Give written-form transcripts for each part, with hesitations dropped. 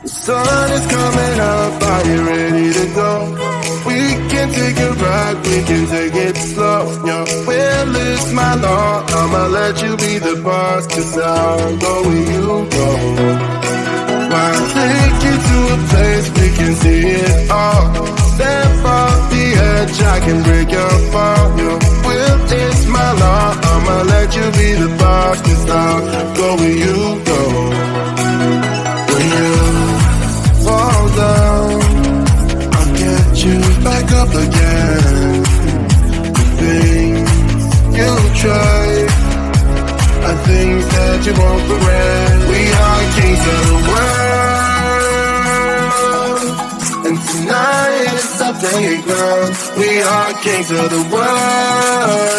The sun is coming up, are you ready to go? We can take a ride, we can take it slow. Your will is my law, I'ma let you be the boss, 'cause I'll go where you go. I'll take you to a place we can see it all. Step off the edge, I can break your fall. Your will is my law, I'ma let you be the boss, 'cause I'll go where you go. When you fall down, I'll get you back up again. The things you try are things that you won't regret. We are kings of the world, and tonight is our playground. We are kings of the world,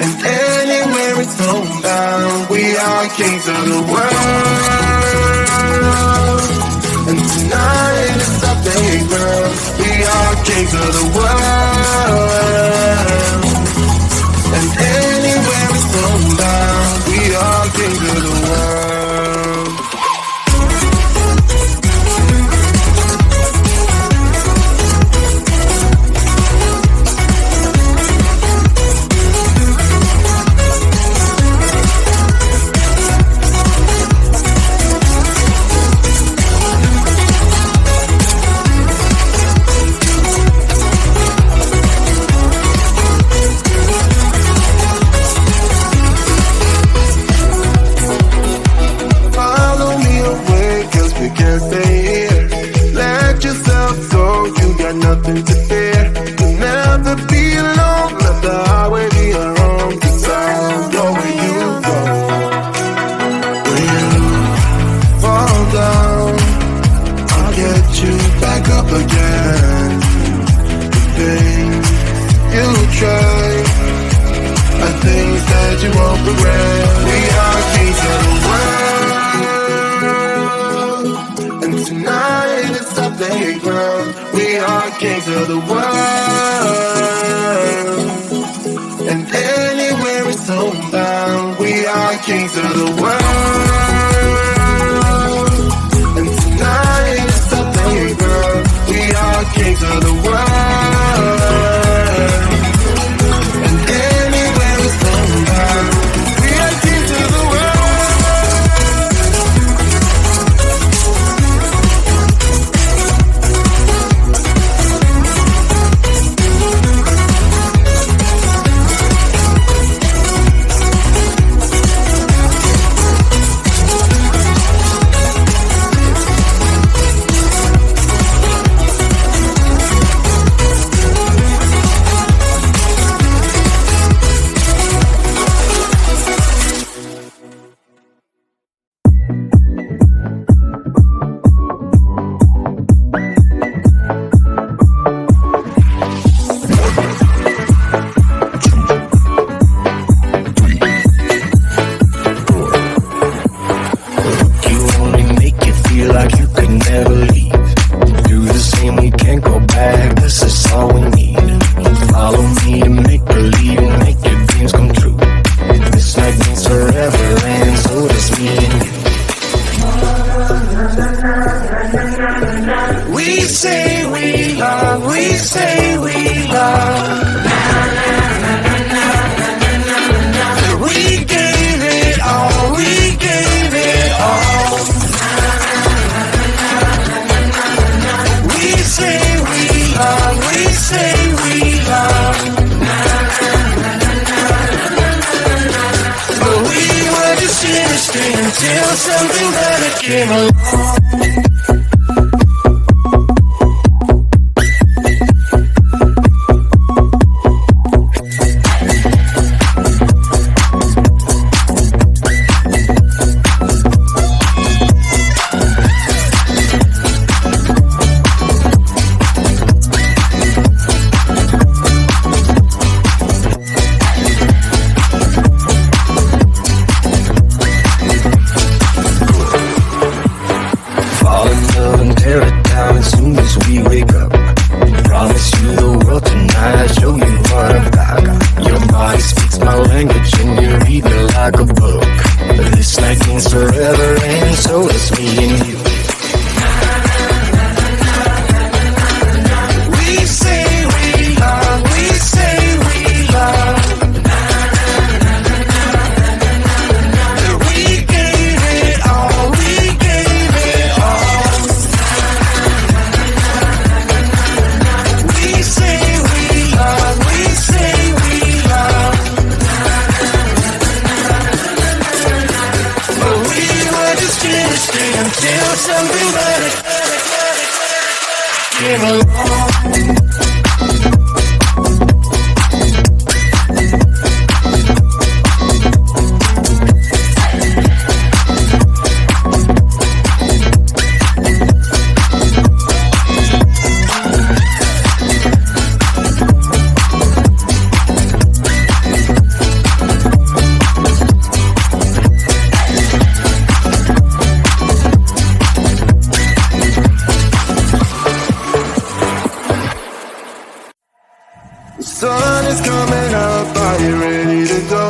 and anywhere it's homebound. We are kings of the world, and tonight is our playground. We are kings of the world, and anywhere it's homebound. We are kings of the world. Nothing to fear. You'll never be alone. Let the highway be your home, 'cause I'll go where you go. When you fall down, I'll get you back up again. The things you try are things that you won't regret. We are kings of the world, and tonight it's our playground. We are kings of the world, and anywhere it's homebound. We are kings of the world, and tonight it's our playground. We are kings of the world, and anywhere it's homebound. We are kings of the world. Until something better came along. so does me and you. We say we love, we say we love. We gave it all, we gave it all. We say we love, we say we love. But we were just chemistry until something better came along. The sun is coming up, are you ready to go?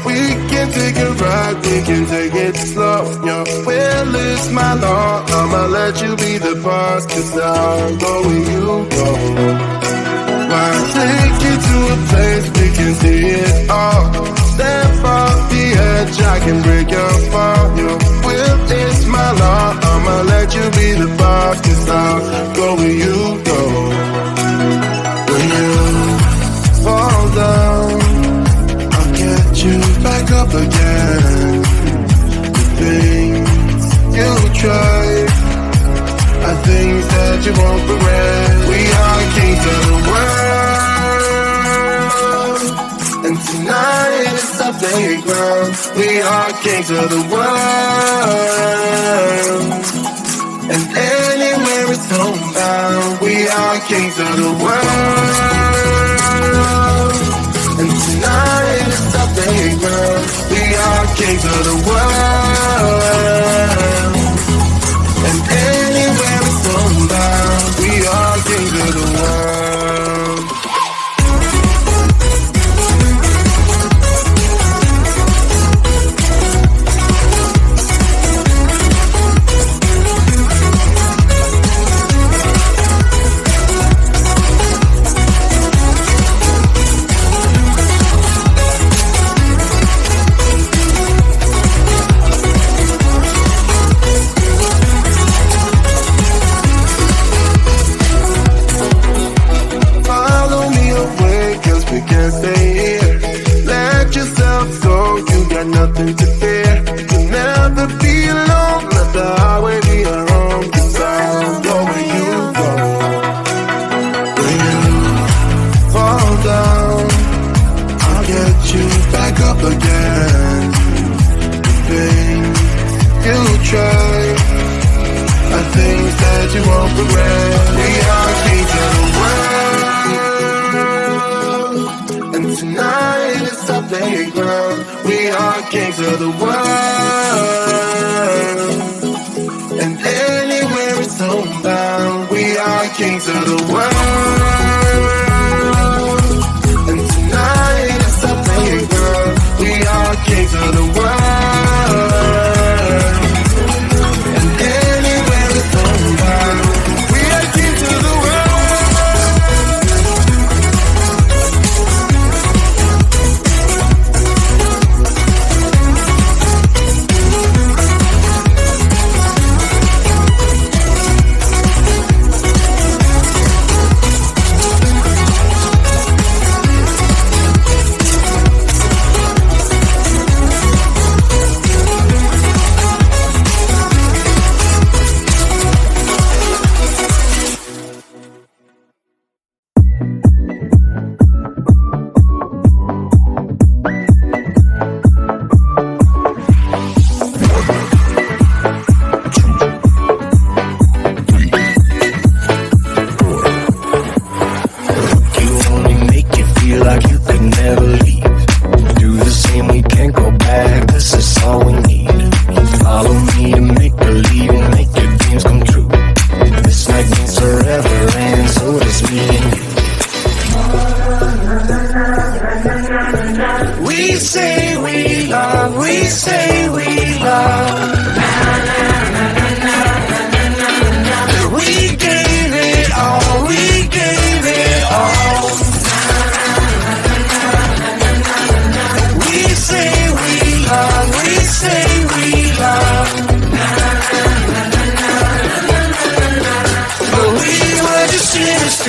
We can take a ride, we can take it slow. Your will is my law, I'ma let you be the boss, 'cause I'll go where you go. I'll take you to a place we can see it all. Step off the edge, I can break your fall. Your will is my law, I'ma let you be the boss, 'cause I'll go where you go. When you fall down, I'll get you back up again. The things you try are things that you won't regret. We are kings of the world, and tonight is our playground. We are kings of the world, and anywhere it's homebound. We are kings of the world, and tonight is our playground. We are kings of the world, and anywhere it's homebound. We are kings of the world. Nothing to fear, you'll never be alone. Let the highway be your home, 'cause I'll go where you go. When you fall down, I'll get you back up again. The things you try are things that you won't regret. We are kings of the world, and tonight is our playground. We are kings of the world, and anywhere it's homebound. We are kings of the world, and tonight is our playground. We are kings of the world, and anywhere it's homebound. We are kings of the world. We say we love, we say we love.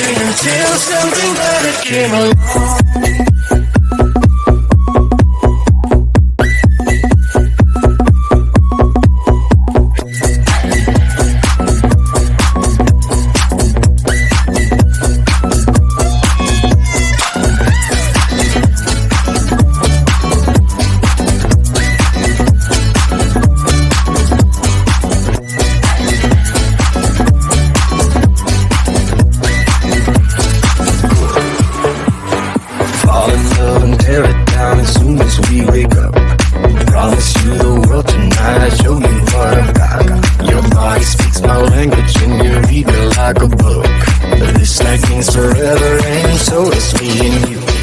until something better came along. Like a book, this night means forever, and so is me and you.